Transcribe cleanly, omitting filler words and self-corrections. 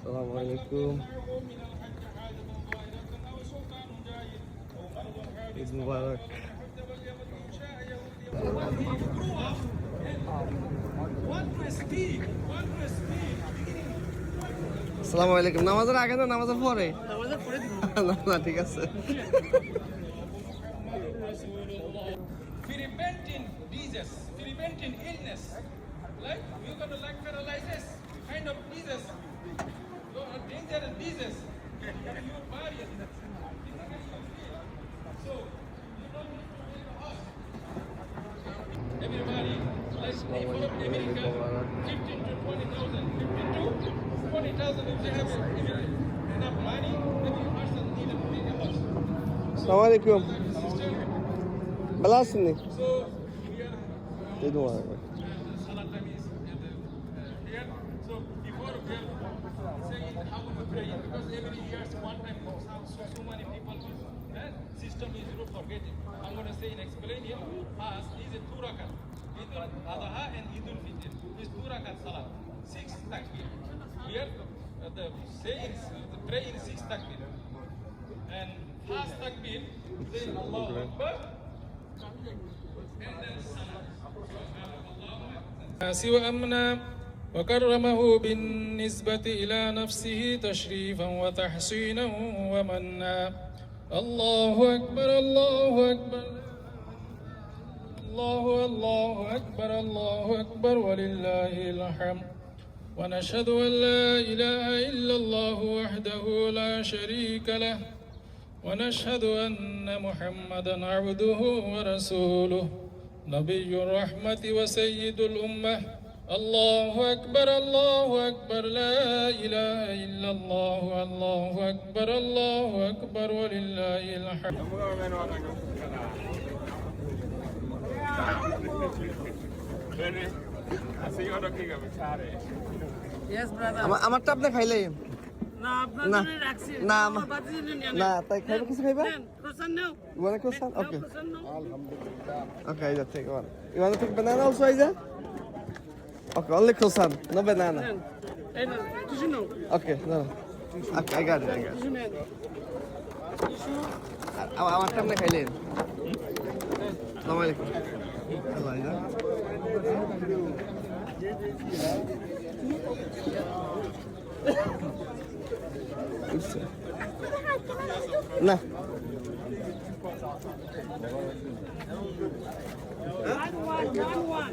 Assalamualaikum. Eid Mubarak. Assalamualaikum. নামাজের আগে না নামাজের পরে? নামাজের পরে দিব। না ঠিক আছে। Preventing disease, preventing illness. Like you're gonna like paralysis, kind of disease. Dangerous disease. Your body. So you don't need to leave the house. Everybody, like people of America, 15 to 20,000, 15 to 20,000 if they have enough money, every person need to make a house. Assalamualaikum. ভালো আছেন নি? So we are. Eid Mubarak. Salat time is here. So before we are saying how we pray, because every year one time so many people system is you forgetting. I'm going to say and explain here. As is a two rakat. Idul Adha and Idul Fitr is two rakat salat. 6 takbir. Here the saying the prayer is 6 takbir. And first takbir say Allahu Akbar. وأمنا وكرمه بالنسبة إلى نفسه تشريفا وتحسينا ومنا. الله أكبر الله أكبر الله أكبر الله أكبر ولله الحمد. ونشهد أن لا إله إلا الله وحده لا شريك له ونشهد أن محمدا عبده ورسوله نبي الرحمة وسيد الأمة. الله أكبر لا إله إلا الله الله أكبر ولله الحمد. আমারটা আপনি খাইলে না আপনার জন্য রাখছি না বাদ দিয়ে না তাই খাইবে কিছু খাইবা ক্রোসান নাও মানে কোসান ওকে ক্রোসান নাও ওকে আইজা take one you want to take banana also আইজা okay only croissant no banana এই না কিছু নাও okay no okay I got it কিছু নেন আমারটা আপনি খাইলেন আসসালামু আলাইকুম আল্লাহ আইজা না one